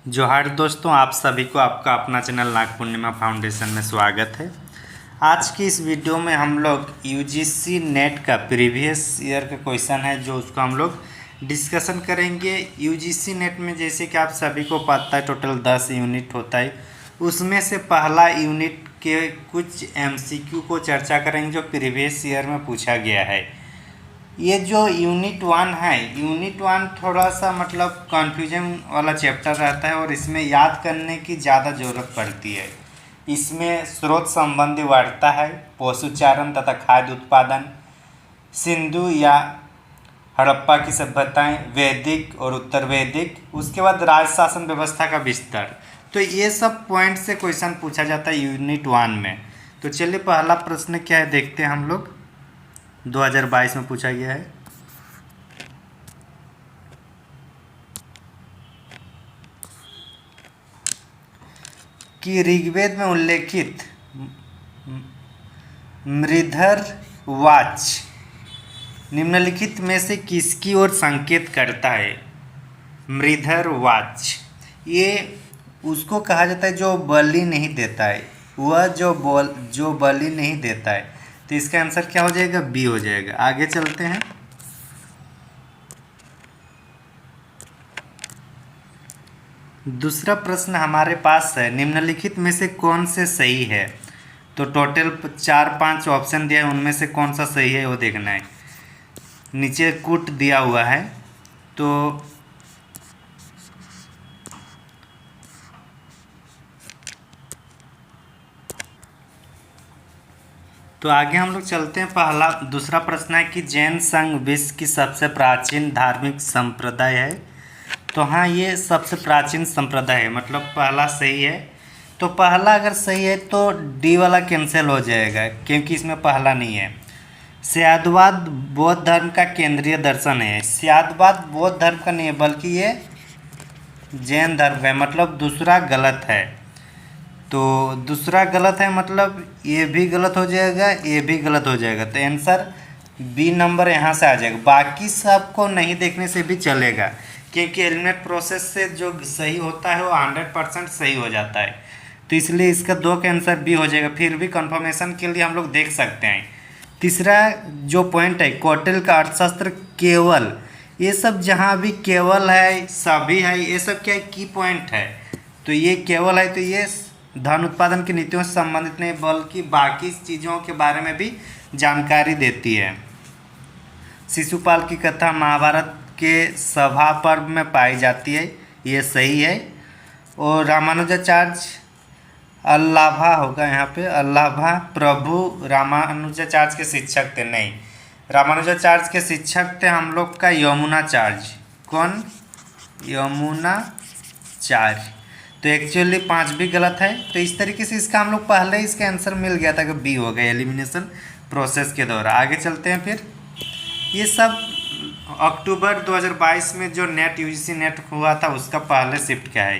जोहार दोस्तों, आप सभी को आपका अपना चैनल नाग पूर्णिमा फाउंडेशन में स्वागत है। आज की इस वीडियो में हम लोग यूजीसी नेट का प्रीवियस ईयर का क्वेश्चन है जो उसको हम लोग डिस्कशन करेंगे। यूजीसी नेट में जैसे कि आप सभी को पता है टोटल 10 यूनिट होता है, उसमें से पहला यूनिट के कुछ एमसीक्यू को चर्चा करेंगे जो प्रीवियस ईयर में पूछा गया है। ये जो यूनिट 1 है, यूनिट 1 थोड़ा सा मतलब कन्फ्यूजन वाला चैप्टर रहता है और इसमें याद करने की ज़्यादा ज़रूरत पड़ती है। इसमें स्रोत संबंधी वार्ता है, पशुचारण तथा खाद्य उत्पादन, सिंधु या हड़प्पा की सभ्यताएं, वैदिक और उत्तर वैदिक, उसके बाद राज शासन व्यवस्था का विस्तार। तो ये सब पॉइंट से क्वेश्चन पूछा जाता है यूनिट 1 में। तो चलिए पहला प्रश्न क्या है देखते हैं हम लोग। 2022 में पूछा गया है। कि ऋग्वेद में उल्लेखित मृधर्वाच निम्नलिखित में से किसकी ओर संकेत करता है? मृधर्वाच ये उसको कहा जाता है जो बलि नहीं देता है, वह जो बलि नहीं देता है। तो इसका आंसर क्या हो जाएगा? बी हो जाएगा। आगे चलते हैं। दूसरा प्रश्न हमारे पास है, निम्नलिखित में से कौन से सही है? तो टोटल 4-5 ऑप्शन दिया है, उनमें से कौन सा सही है वो देखना है। नीचे कुट दिया हुआ है तो आगे हम लोग चलते हैं। दूसरा प्रश्न है कि जैन संघ विश्व की सबसे प्राचीन धार्मिक संप्रदाय है। तो हाँ, ये सबसे प्राचीन संप्रदाय है, मतलब पहला सही है। तो पहला अगर सही है तो डी वाला कैंसिल हो जाएगा क्योंकि इसमें पहला नहीं है। स्यादवाद बौद्ध धर्म का केंद्रीय दर्शन है। स्यादवाद बौद्ध धर्म का नहीं है बल्कि ये जैन धर्म का है, मतलब दूसरा गलत है। तो दूसरा गलत है मतलब ये भी गलत हो जाएगा, ये भी गलत हो जाएगा। तो आंसर बी नंबर यहाँ से आ जाएगा। बाकी सबको नहीं देखने से भी चलेगा क्योंकि एलिमिनेट प्रोसेस से जो सही होता है वो 100% सही हो जाता है। तो इसलिए इसका 2 का आंसर बी हो जाएगा। फिर भी कंफर्मेशन के लिए हम लोग देख सकते हैं। तीसरा जो पॉइंट है, कौटिल्य का अर्थशास्त्र केवल, ये सब जहाँ भी केवल है, सभी है, ये सब क्या है? की पॉइंट है। तो ये केवल है तो ये धन उत्पादन की नीतियों से संबंधित नहीं बल्कि बाकी चीज़ों के बारे में भी जानकारी देती है। शिशुपाल की कथा महाभारत के सभा पर्व में पाई जाती है, ये सही है। और रामानुजाचार्य अल्लाभा होगा यहाँ पे, अल्लाभा प्रभु रामानुजाचार्य के शिक्षक थे। नहीं, रामानुजाचार्य के शिक्षक थे हम लोग का यमुनाचार्य। कौन? यमुनाचार्य। तो एक्चुअली 5 भी गलत है। तो इस तरीके से इसका हम लोग पहले ही इसका आंसर मिल गया था कि बी हो गया एलिमिनेशन प्रोसेस के दौरान। आगे चलते हैं। फिर ये सब अक्टूबर 2022 में जो नेट यूजीसी नेट हुआ था उसका पहले शिफ्ट क्या है।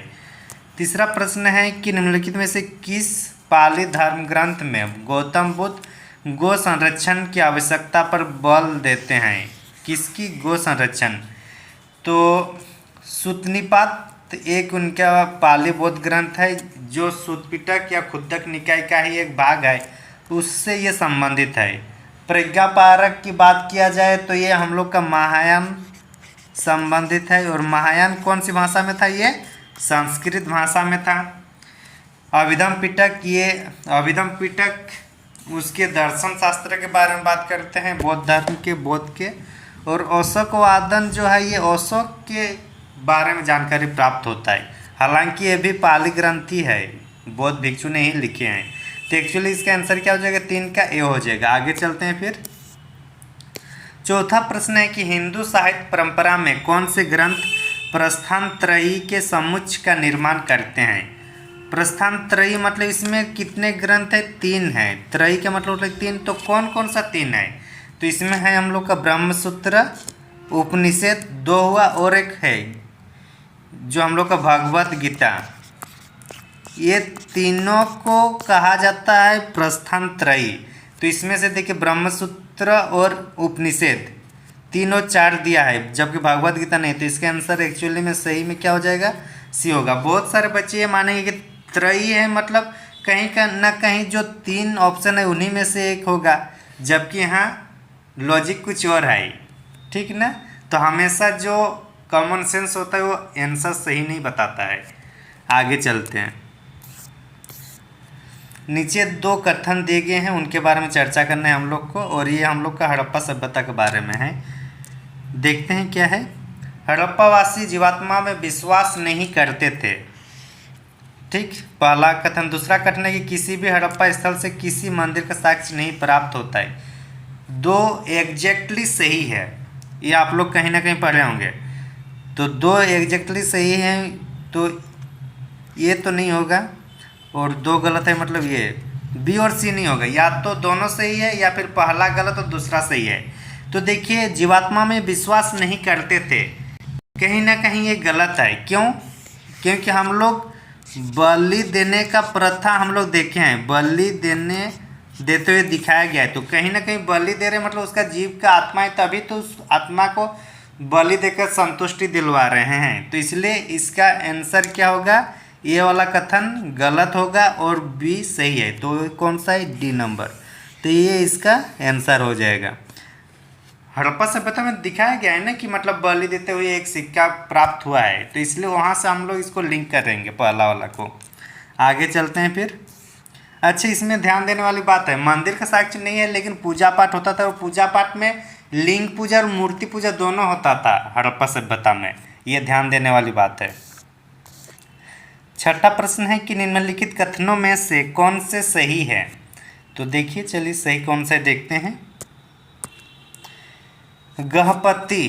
तीसरा प्रश्न है कि निम्नलिखित में से किस पाली धर्म ग्रंथ में गौतम बुद्ध गो संरक्षण की आवश्यकता पर बल देते हैं? किसकी गो संरक्षण? तो सुत्तनिपात एक उनका पाली बौद्ध ग्रंथ है जो सुत्पिटक या खुद्दक निकाय का ही एक भाग है, उससे ये संबंधित है। प्रज्ञापारक की बात किया जाए तो ये हम लोग का महायान संबंधित है। और महायान कौन सी भाषा में था? ये संस्कृत भाषा में था। अभिधम पिटक, ये अभिधम पिटक उसके दर्शन शास्त्र के बारे में बात करते हैं, बौद्ध धर्म के, बौद्ध के। और अशोकवादन जो है ये अशोक के बारे में जानकारी प्राप्त होता है। हालांकि ये भी पाली ग्रंथी है, बौद्ध भिक्षु ने ही लिखे हैं। तो एक्चुअली इसका आंसर क्या हो जाएगा? 3 का ए हो जाएगा। आगे चलते हैं। फिर चौथा प्रश्न है कि हिंदू साहित्य परंपरा में कौन से ग्रंथ प्रस्थान त्रयी के समुच्चय का निर्माण करते हैं? प्रस्थान त्रयी मतलब इसमें कितने ग्रंथ है? 3 है। त्रयी का मतलब 3। तो कौन कौन सा 3 है? तो इसमें है हम लोग का ब्रह्मसूत्र, उपनिषद 2 हुआ, और एक है जो हम लोग का भगवत गीता। ये तीनों को कहा जाता है प्रस्थान त्रयी। तो इसमें से देखिए ब्रह्मसूत्र और उपनिषद तीनों 4 दिया है जबकि भगवत गीता नहीं। तो इसका आंसर एक्चुअली में सही में क्या हो जाएगा? सी होगा। बहुत सारे बच्चे ये मानेंगे कि त्रयी है, मतलब कहीं का ना कहीं जो 3 ऑप्शन है उन्हीं में से एक होगा, जबकि यहाँ लॉजिक कुछ और है। ठीक ना, तो हमेशा जो कॉमन सेंस होता है वो आंसर सही नहीं बताता है। आगे चलते हैं। नीचे 2 कथन दिए गए हैं, उनके बारे में चर्चा करना है हम लोग को, और ये हम लोग का हड़प्पा सभ्यता के बारे में है। देखते हैं क्या है। हड़प्पावासी जीवात्मा में विश्वास नहीं करते थे। ठीक, पहला कथन। दूसरा कथन है कि किसी भी हड़प्पा स्थल से किसी मंदिर का साक्ष्य नहीं प्राप्त होता है। 2 एग्जैक्टली सही है, ये आप लोग कहीं ना कहीं पढ़े होंगे। तो 2 एग्जैक्टली सही है, तो ये तो नहीं होगा, और 2 गलत है, मतलब ये बी और सी नहीं होगा। या तो दोनों सही है या फिर पहला गलत और दूसरा सही है। तो देखिए, जीवात्मा में विश्वास नहीं करते थे, कहीं ना कहीं ये गलत है। क्यों? क्योंकि हम लोग बलि देने का प्रथा हम लोग देखे हैं, बलि देते हुए दिखाया गया है। तो कहीं ना कहीं बलि दे रहे मतलब उसका जीव का आत्मा है, तभी तो उस आत्मा को बलि देकर संतुष्टि दिलवा रहे हैं। तो इसलिए इसका आंसर क्या होगा? ये वाला कथन गलत होगा और बी सही है। तो कौन सा है? D number. तो ये इसका आंसर हो जाएगा। हड़प्पा सभ्यता में दिखाया गया है ना कि मतलब बलि देते हुए एक सिक्का प्राप्त हुआ है, तो इसलिए वहाँ से हम लोग इसको लिंक करेंगे पहला वाला को। आगे चलते हैं फिर। अच्छा, इसमें ध्यान देने वाली बात है, मंदिर का साक्ष्य नहीं है लेकिन पूजा पाठ होता था, और पूजा पाठ में लिंग पूजा और मूर्ति पूजा दोनों होता था हड़प्पा सभ्यता में। ये ध्यान देने वाली बात है। छठा प्रश्न है कि निम्नलिखित कथनों में से कौन से सही है? तो देखिए, चलिए सही कौन सा देखते हैं। गृहपति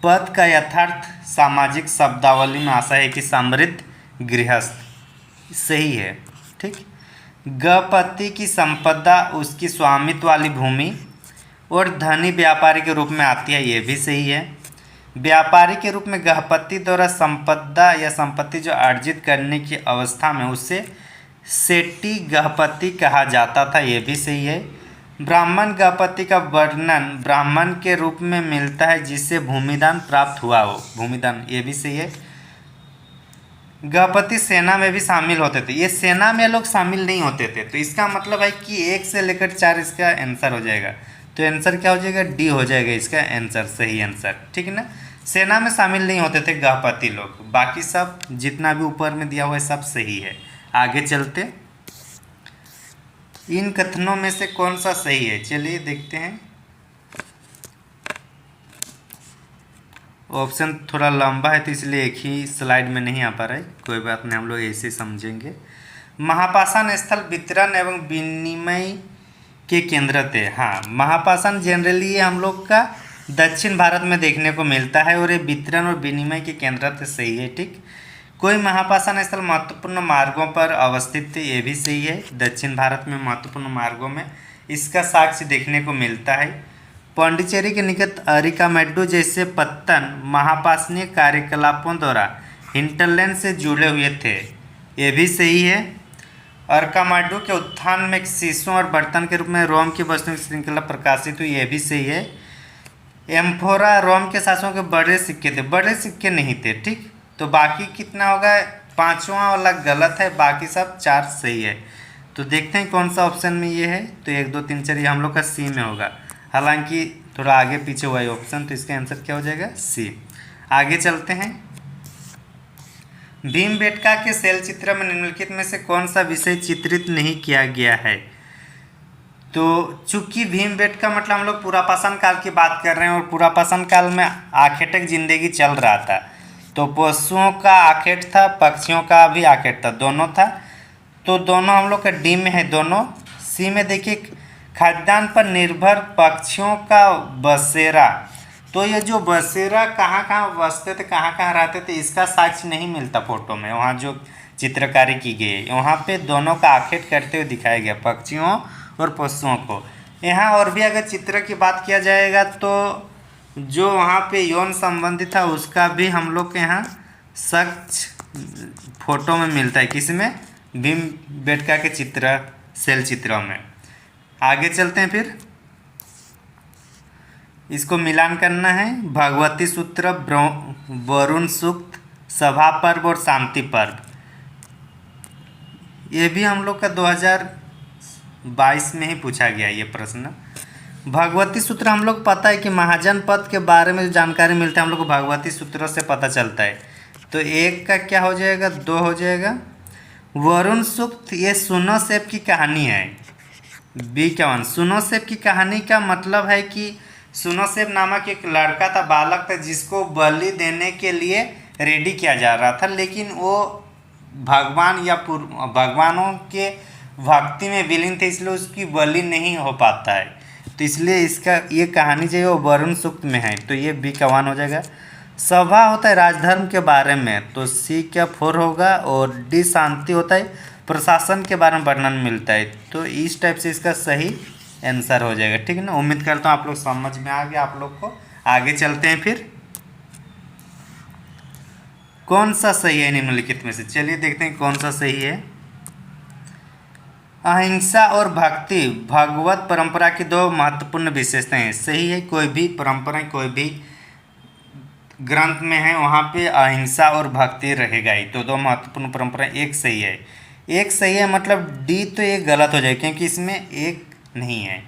पद का यथार्थ सामाजिक शब्दावली में आशा है कि समृद्ध गृहस्थ, सही है। ठीक, गृहपति की संपदा उसकी स्वामित्व वाली भूमि और धनी व्यापारी के रूप में आती है, ये भी सही है। व्यापारी के रूप में गृहपति द्वारा संपदा या संपत्ति जो अर्जित करने की अवस्था में उसे सेठी गृहपति कहा जाता था, ये भी सही है। ब्राह्मण गृहपति का वर्णन ब्राह्मण के रूप में मिलता है जिससे भूमिदान प्राप्त हुआ हो, भूमिदान, ये भी सही है। गृहपति सेना में भी शामिल होते थे, ये सेना में लोग शामिल नहीं होते थे। तो इसका मतलब है कि 1 से लेकर 4 इसका आंसर हो जाएगा। तो आंसर क्या हो जाएगा? डी हो जाएगा इसका आंसर, सही आंसर। ठीक है ना, सेना में शामिल नहीं होते थे गृहपति लोग, बाकी सब जितना भी ऊपर में दिया हुआ है सब सही है। आगे चलते, इन कथनों में से कौन सा सही है? चलिए देखते हैं। ऑप्शन थोड़ा लंबा है तो इसलिए एक ही स्लाइड में नहीं आ पा रहा है, कोई बात नहीं, हम लोग ऐसे समझेंगे। महापाषाण स्थल वितरण एवं विनिमय के केंद्र थे। हाँ, महापाषाण जनरली ये हम लोग का दक्षिण भारत में देखने को मिलता है, और ये वितरण और विनिमय के केंद्र थे, सही है। ठीक, कोई महापाषाण स्थल महत्वपूर्ण मार्गों पर अवस्थित थे, ये भी सही है। दक्षिण भारत में महत्वपूर्ण मार्गों में इसका साक्ष्य देखने को मिलता है। पांडिचेरी के निकट अरिकामेडू जैसे पत्तन महापाषाणीय कार्यकलापों द्वारा हिंटरलैंड से जुड़े हुए थे, ये भी सही है। अरिकामेडू के उत्थान में शीशों और बर्तन के रूप में रोम की वस्तुओं की श्रृंखला प्रकाशित हुई, ये भी सही है। एम्फोरा रोम के शासकों के बड़े सिक्के थे, बड़े सिक्के नहीं थे। ठीक, तो बाकी कितना होगा? 5वां वाला गलत है, बाकी सब 4 सही है। तो देखते हैं कौन सा ऑप्शन में ये है। तो 1 2 3 4 ये हम लोग का सी में होगा, हालांकि थोड़ा आगे पीछे हुआ है ऑप्शन, तो इसका आंसर क्या हो जाएगा? सी। आगे चलते हैं। भीमबेटका के शैल चित्र में निम्नलिखित में से कौन सा विषय चित्रित नहीं किया गया है? तो चूंकि भीमबेटका मतलब हम लोग पुरापाषाण काल की बात कर रहे हैं, और पुरापाषाण काल में आखेटक जिंदगी चल रहा था, तो पशुओं का आखेट था, पक्षियों का भी आखेट था, दोनों था। तो दोनों हम लोग का डी में है दोनों। सी में देखिए, खाद्यान्न पर निर्भर पक्षियों का बसेरा, तो ये जो बसेरा कहाँ कहाँ बसते थे, कहाँ कहाँ रहते थे, इसका साक्ष्य नहीं मिलता फोटो में। वहाँ जो चित्रकारी की गई है वहाँ पे दोनों का आखेट करते हुए दिखाया गया, पक्षियों और पशुओं को। यहाँ और भी अगर चित्र की बात किया जाएगा तो जो वहाँ पे यौन संबंधी था उसका भी हम लोग के यहाँ सख्त फोटो में मिलता है, किसमें? भीमबेटका के चित्र, शैल चित्रों में। आगे चलते हैं फिर, इसको मिलान करना है। भगवती सूत्र, वरुण सूक्त, सभा पर्व और शांति पर्व। ये भी हम लोग का 2022 में ही पूछा गया ये प्रश्न। भगवती सूत्र हम लोग पता है कि महाजन पद के बारे में जो जानकारी मिलता है हम लोग को भगवती सूत्रों से पता चलता है। तो एक का क्या हो जाएगा, 2 हो जाएगा। वरुण सूक्त ये सुनो सेब की कहानी है। बी का 1। सुनो सेब की कहानी का मतलब है कि सुनो सेब नामक एक लड़का था, बालक था, जिसको बलि देने के लिए रेडी किया जा रहा था, लेकिन वो भगवान या भगवानों के भक्ति में विलीन थे, इसलिए उसकी बलि नहीं हो पाता है। तो इसलिए इसका ये कहानी जो है वो वरुण सूक्त में है। तो ये बी का 1 हो जाएगा। सभा होता है राजधर्म के बारे में, तो सी का 4 होगा। और डी शांति होता है प्रशासन के बारे में वर्णन मिलता है। तो इस टाइप से इसका सही आंसर हो जाएगा। ठीक है ना। उम्मीद करता हूँ आप लोग समझ में आ गया आप लोग को। आगे चलते हैं फिर। कौन सा सही है निम्नलिखित में से, चलिए देखते हैं कौन सा सही है। अहिंसा और भक्ति भगवत परंपरा की 2 महत्वपूर्ण विशेषताएं। सही है। कोई भी परंपरा कोई भी ग्रंथ में है वहाँ पे अहिंसा और भक्ति रहेगा ही। तो 2 महत्वपूर्ण परंपरा, एक सही है। एक सही है मतलब डी तो ये गलत हो जाएगा क्योंकि इसमें एक नहीं है।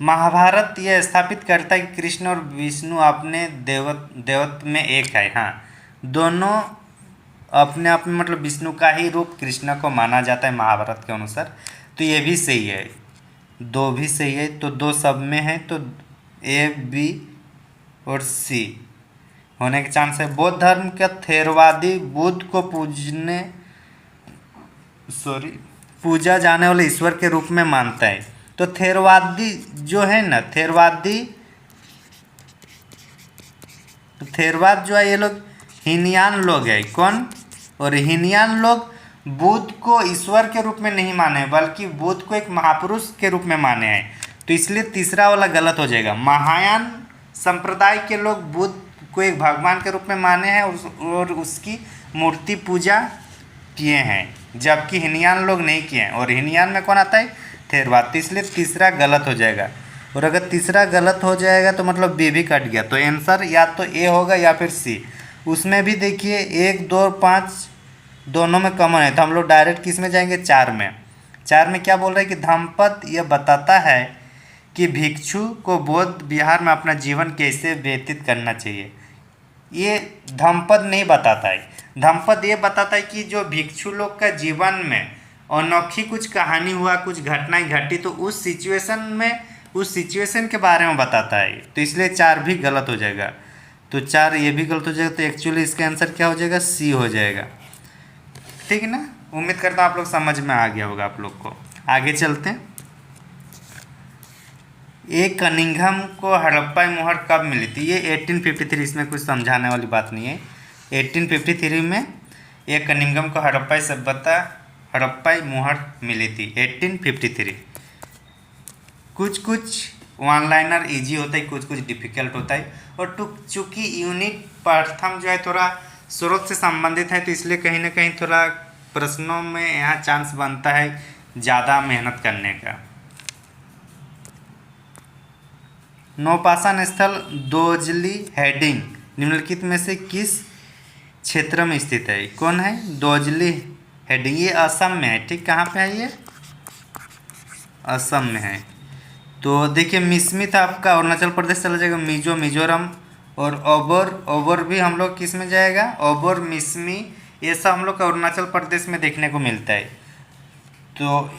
महाभारत यह स्थापित करता है कि कृष्ण और विष्णु अपने देवत्व में एक है। हाँ, दोनों अपने आप में मतलब विष्णु का ही रूप कृष्ण को माना जाता है महाभारत के अनुसार। तो ये भी सही है। 2 भी सही है। तो 2 सब में है, तो ए, बी और सी होने के चांस है। बौद्ध धर्म का थेरवादी बुद्ध को पूजा जाने वाले ईश्वर के रूप में मानता है। तो थेरवादी जो है ना, थेरवाद जो है ये लोग हीनयान लोग हैं। कौन? और हीनयान लोग बुद्ध को ईश्वर के रूप में नहीं माने बल्कि बुद्ध को एक महापुरुष के रूप में माने हैं। तो इसलिए तीसरा वाला गलत हो जाएगा। महायान संप्रदाय के लोग बुद्ध को एक भगवान के रूप में माने हैं और उसकी मूर्ति पूजा किए हैं, जबकि हीनयान लोग नहीं किए हैं। और हीनयान में कौन आता है? थेरवाद। तो इसलिए तीसरा गलत हो जाएगा। और अगर तीसरा गलत हो जाएगा तो मतलब बी भी कट गया। तो आंसर या तो ए होगा या फिर सी। उसमें भी देखिए 1, 2 और 5 दोनों में कॉमन है। तो हम लोग डायरेक्ट किस में जाएंगे? 4 में। 4 में क्या बोल रहे हैं कि धम्मपद यह बताता है कि भिक्षु को बौद्ध विहार में अपना जीवन कैसे व्यतीत करना चाहिए। ये धम्मपद नहीं बताता है। धम्मपद ये बताता है कि जो भिक्षु लोग का जीवन में अनोखी कुछ कहानी हुआ, कुछ घटनाएं घटी, तो उस सिचुएशन के बारे में बताता है। तो इसलिए 4 भी गलत हो जाएगा। तो 4 ये भी गलत हो जाएगा। तो एक्चुअली इसका आंसर क्या हो जाएगा? सी हो जाएगा। ठीक है ना। उम्मीद करता हूँ आप लोग समझ में आ गया होगा आप लोग को। आगे चलते हैं। ये कनिंघम को हड़प्पा मुहर कब मिली थी? ये 1853। इसमें कुछ समझाने वाली बात नहीं है। 1853 में ये कनिंघम को हड़प्पा मुहर मिली थी 1853। कुछ वन लाइनर ईजी होता है, कुछ डिफिकल्ट होता है। और चूँकि यूनिट प्रथम जो है थोड़ा स्रोत से संबंधित है, तो इसलिए कहीं ना कहीं थोड़ा प्रश्नों में यहाँ चांस बनता है ज़्यादा मेहनत करने का। नौपाषाण स्थल दोजली हेडिंग निम्नलिखित में से किस क्षेत्र में स्थित है? कौन है दोजली हेडिंग? ये असम में है। ठीक, कहाँ पे है ये? असम में है। तो देखिए मिसमित आपका अरुणाचल प्रदेश चला जाएगा, मिजोरम। और ओबर भी हम लोग किस में जाएगा? ओबर, मिसमी, ये सब हम लोग का अरुणाचल प्रदेश में देखने को मिलता है। तो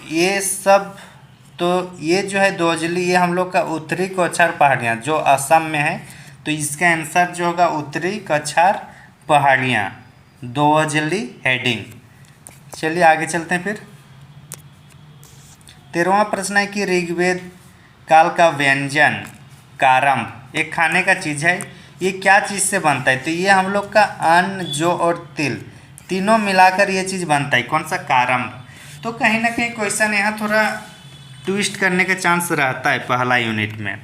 ये जो है दोजली, ये हम लोग का उत्तरी कछार पहाड़ियाँ जो असम में है। तो इसका आंसर जो होगा उत्तरी कछार पहाड़ियाँ, दोजली हेडिंग। चलिए आगे चलते हैं फिर। 13वां प्रश्न है कि ऋग्वेद काल का व्यंजन कारम्भ एक खाने का चीज़ है, ये क्या चीज़ से बनता है? तो ये हम लोग का अन्न, जौ और तिल तीनों मिलाकर ये चीज़ बनता है। कौन सा? कारम्भ। तो कहीं ना कहीं क्वेश्चन यहाँ थोड़ा ट्विस्ट करने का चांस रहता है पहला यूनिट में।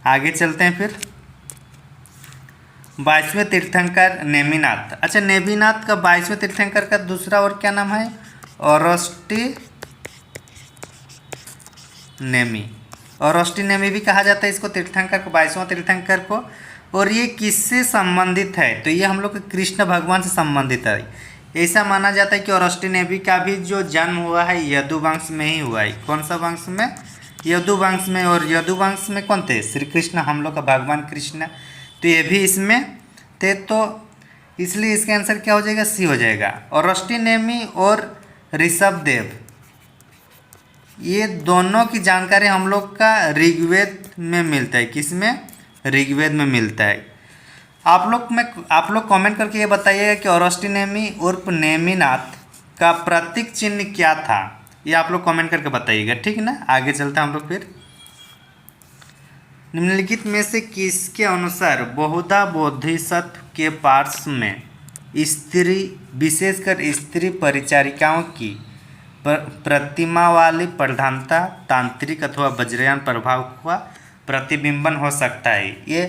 आगे चलते हैं फिर। 22वें तीर्थंकर नेमिनाथ। अच्छा, नेमिनाथ का 22वें तीर्थंकर का दूसरा और क्या नाम है? ओरोस्टी नेमी भी कहा जाता है इसको, तीर्थंकर को, 22वां तीर्थंकर को। और ये किससे संबंधित है, तो ये हम लोग के कृष्ण भगवान से संबंधित है। ऐसा माना जाता है कि औरस्टी नेवी का भी जो जन्म हुआ है यदुवंश में ही हुआ है। कौन सा वंश में? यदुवंश में। और यदुवंश में कौन थे? श्री कृष्ण, हम लोग का भगवान कृष्ण। तो ये भी इसमें थे, तो इसलिए इसका आंसर क्या हो जाएगा? सी हो जाएगा। औरस्टी नेमी और ऋषभदेव, ये दोनों की जानकारी हम लोग का ऋग्वेद में मिलता है। किसमें? ऋग्वेद में मिलता है। आप लोग कमेंट करके ये बताइएगा कि औरस्टी नेमी उर्फ नेमिनाथ का प्रतीक चिन्ह क्या था, ये आप लोग कमेंट करके बताइएगा, ठीक ना। आगे चलते हैं हम लोग फिर। निम्नलिखित में से किसके अनुसार बहुधा बोधिसत्व के पार्श्व में स्त्री, विशेषकर स्त्री परिचारिकाओं की प्रतिमा वाली प्रधानता तांत्रिक अथवा वज्रयान प्रभाव का प्रतिबिंबन हो सकता है? ये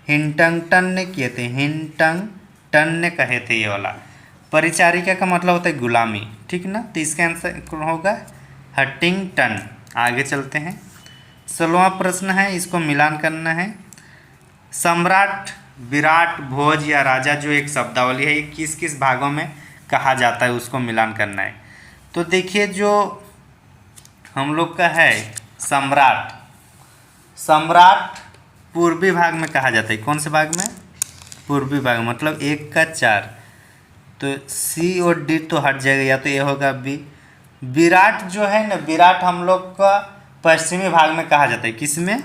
हिंटंगटन ने किए थे, हिंटंगटन ने कहे थे ये वाला। परिचारिका का मतलब होता है गुलामी, ठीक ना। तो इसका आंसर होगा हंटिंगटन। आगे चलते हैं। 16वां प्रश्न है, इसको मिलान करना है। सम्राट, विराट, भोज या राजा जो एक शब्दावली है, ये किस किस भागों में कहा जाता है, उसको मिलान करना है। तो देखिए जो हम लोग का है सम्राट, सम्राट पूर्वी भाग में कहा जाता है। कौन से भाग में? पूर्वी भाग, मतलब 1 का 4। तो सी और डी तो हट जाएगा, या तो ये होगा बी। विराट जो है ना, विराट हम लोग का पश्चिमी भाग में कहा जाता है। किस में?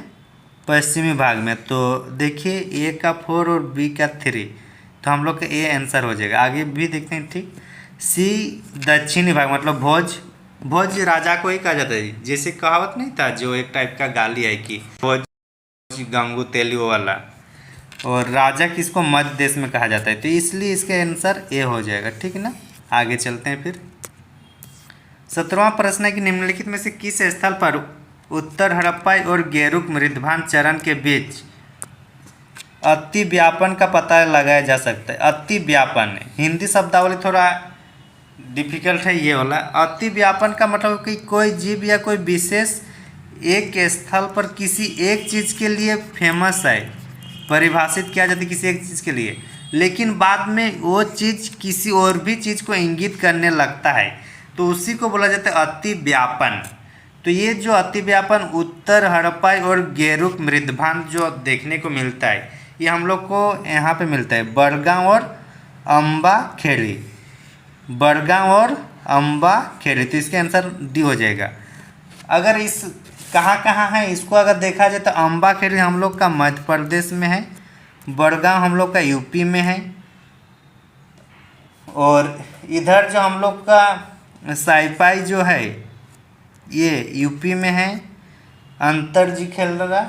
पश्चिमी भाग में। तो देखिए ए का 4 और बी का 3, तो हम लोग का ए आंसर हो जाएगा। आगे भी देखते हैं, ठीक। सी दक्षिणी भाग, मतलब भोज, भोज राजा को ही कहा जाता है। जैसे कहावत नहीं था जो एक टाइप का गाली है कि भोज गंगू तेली वाला। और राजा किसको? मध्य देश में कहा जाता है, तो इसलिए इसका आंसर ए हो जाएगा, ठीक ना। आगे चलते हैं फिर। 17वां प्रश्न है कि निम्नलिखित में से किस स्थल पर उत्तर हड़प्पा और गेरुक मृदभान चरण के बीच अति व्यापन का पता लगाया जा सकता है? अति व्यापन, हिंदी शब्दावली थोड़ा डिफिकल्ट है ये वाला। अति व्यापन का मतलब कि कोई जीव या कोई विशेष एक स्थल पर किसी एक चीज़ के लिए फेमस है, परिभाषित किया जाता है किसी एक चीज़ के लिए, लेकिन बाद में वो चीज़ किसी और भी चीज़ को इंगित करने लगता है, तो उसी को बोला जाता है अति व्यापन। तो ये जो अति व्यापन उत्तर हड़प्पा और गेरुक मृदभान जो देखने को मिलता है, ये हम लोग को यहाँ पे मिलता है बड़गांव और अम्बा खेड़ी, बड़गांव और अम्बा खेड़ी। तो इसके आंसर डी हो जाएगा। अगर इस कहाँ है इसको अगर देखा जाए तो अम्बा खेड़ी हम लोग का मध्य प्रदेश में है, बड़गांव हम लोग का यूपी में है, और इधर जो हम लोग का साइपाई जो है ये यूपी में है, अंतर जी खेल रहा।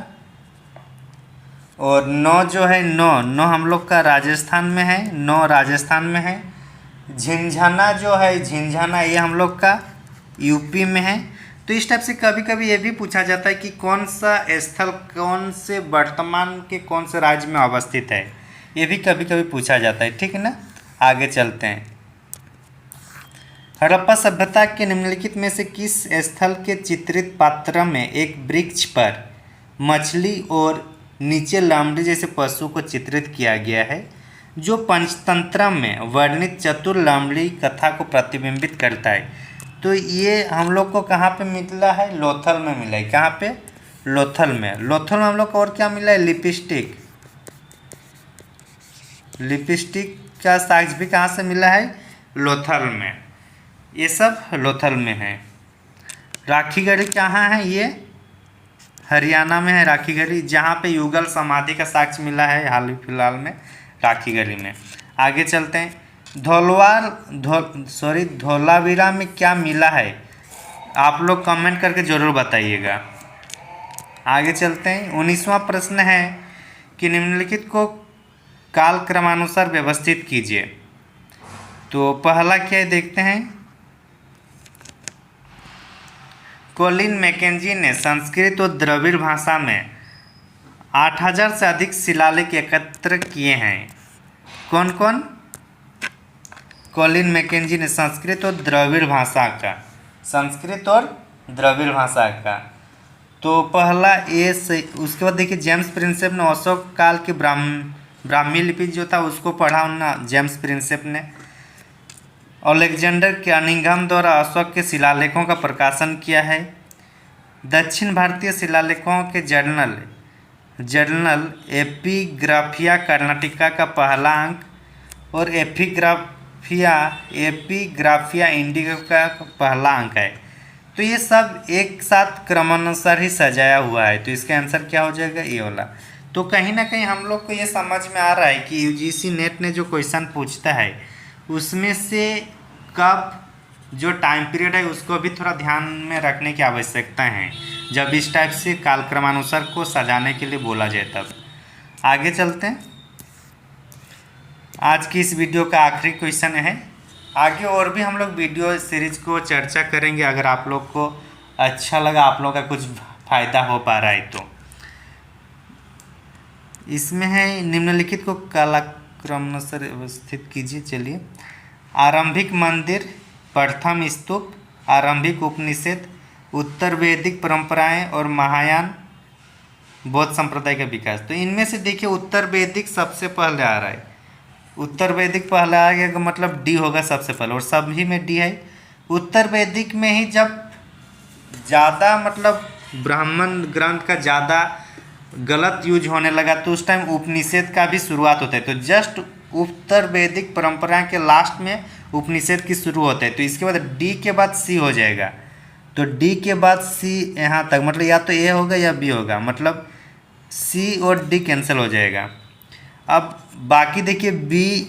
और नौ जो है नौ हम लोग का राजस्थान में है, नौ राजस्थान में है। झिंझाना जो है झिंझाना ये हम लोग का यूपी में है। तो इस टाइप से कभी कभी ये भी पूछा जाता है कि कौन सा स्थल कौन से वर्तमान के कौन से राज्य में अवस्थित है, ये भी कभी कभी पूछा जाता है, ठीक है ना। आगे चलते हैं। हड़प्पा सभ्यता के निम्नलिखित में से किस स्थल के चित्रित पात्र में एक वृक्ष पर मछली और नीचे लामड़ी जैसे पशु को चित्रित किया गया है, जो पंचतंत्र में वर्णित चतुर लामड़ी कथा को प्रतिबिंबित करता है? तो ये हम लोग को कहाँ पे मिला है? लोथल में मिला है। कहाँ पे? लोथल में। लोथल में हम लोग को और क्या मिला है? लिपस्टिक, लिपस्टिक का साइज भी कहाँ से मिला है? लोथल में। ये सब लोथल में है। राखीगढ़ी कहाँ है? ये हरियाणा में है राखीगढ़ी, जहाँ पे युगल समाधि का साक्ष्य मिला है हाल ही फिलहाल में राखीगढ़ी में। आगे चलते हैं। धोलावीरा में क्या मिला है? आप लोग कमेंट करके ज़रूर बताइएगा। आगे चलते हैं। 19वां प्रश्न है कि निम्नलिखित को काल क्रमानुसार व्यवस्थित कीजिए। तो पहला क्या है देखते हैं। कोलिन मैकेंजी ने संस्कृत और द्रविड़ भाषा में 8000 से अधिक शिलालेख एकत्र किए हैं। कौन कौन? कोलिन मैकेंजी ने संस्कृत और द्रविड़ भाषा का, संस्कृत और द्रविड़ भाषा का। तो पहला ए से, उसके बाद देखिए जेम्स प्रिंसेप ने अशोक काल की ब्राह्मी लिपि जो था उसको पढ़ा ना जेम्स प्रिंसेप ने। अलेक्जेंडर कनिंघम द्वारा अशोक के शिलालेखों का प्रकाशन किया है। दक्षिण भारतीय शिलालेखों के जर्नल एपिग्राफिया कर्नाटिका का पहला अंक और एपिग्राफिया इंडिका का पहला अंक है। तो ये सब एक साथ क्रमानुसार ही सजाया हुआ है, तो इसका आंसर क्या हो जाएगा, ये वाला। तो कहीं ना कहीं हम लोग को ये समझ में आ रहा है कि यूजीसी नेट ने जो क्वेश्चन पूछता है उसमें से कब जो टाइम पीरियड है उसको भी थोड़ा ध्यान में रखने की आवश्यकता है जब इस टाइप से कालक्रमानुसार को सजाने के लिए बोला जाए तब। आगे चलते हैं। आज की इस वीडियो का आखिरी क्वेश्चन है। आगे और भी हम लोग वीडियो सीरीज को चर्चा करेंगे, अगर आप लोग को अच्छा लगा, आप लोग का कुछ फ़ायदा हो पा रहा है तो। इसमें है निम्नलिखित को कालक्रमानुसार व्यवस्थित कीजिए। चलिए, आरंभिक मंदिर, प्रथम स्तूप, आरंभिक उपनिषद, उत्तर वैदिक परंपराएं और महायान बौद्ध संप्रदाय का विकास। तो इनमें से देखिए उत्तर वैदिक सबसे पहले आ रहा है। उत्तर वैदिक पहले आ गया, मतलब डी होगा सबसे पहले, और सभी में डी है। उत्तर वैदिक में ही जब ज़्यादा मतलब ब्राह्मण ग्रंथ का ज़्यादा गलत यूज होने लगा तो उस टाइम उपनिषद का भी शुरुआत होता है। तो जस्ट उत्तर वैदिक परंपरा के लास्ट में उपनिषद की शुरू होता है। तो इसके बाद डी के बाद सी हो जाएगा। तो डी के बाद सी यहाँ तक, मतलब या तो ए होगा या बी होगा, मतलब सी और डी कैंसिल हो जाएगा। अब बाकी देखिए बी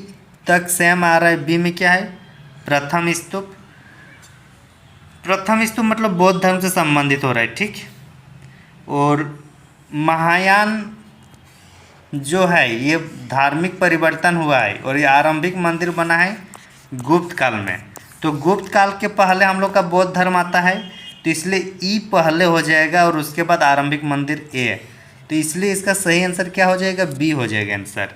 तक सेम आ रहा है। बी में क्या है, प्रथम स्तूप। प्रथम स्तूप मतलब बौद्ध धर्म से संबंधित हो रहा है, ठीक। और महायान जो है ये धार्मिक परिवर्तन हुआ है और ये आरंभिक मंदिर बना है गुप्त काल में। तो गुप्त काल के पहले हम लोग का बौद्ध धर्म आता है, तो इसलिए ई पहले हो जाएगा और उसके बाद आरंभिक मंदिर ए। तो इसलिए इसका सही आंसर क्या हो जाएगा, बी हो जाएगा आंसर।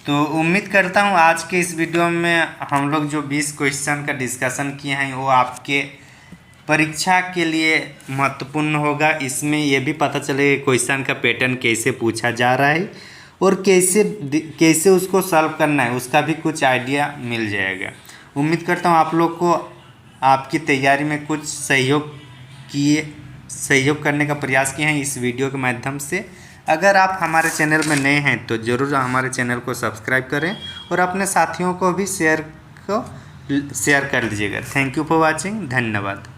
तो उम्मीद करता हूँ आज के इस वीडियो में हम लोग जो 20 क्वेश्चन का डिस्कशन किए हैं वो आपके परीक्षा के लिए महत्वपूर्ण होगा। इसमें ये भी पता चलेगा क्वेश्चन का पैटर्न कैसे पूछा जा रहा है और कैसे उसको सॉल्व करना है, उसका भी कुछ आइडिया मिल जाएगा। उम्मीद करता हूँ आप लोग को आपकी तैयारी में कुछ सहयोग करने का प्रयास किए हैं इस वीडियो के माध्यम से। अगर आप हमारे चैनल में नए हैं तो ज़रूर हमारे चैनल को सब्सक्राइब करें और अपने साथियों को भी शेयर कर दीजिएगा। Thank you for watching. धन्यवाद।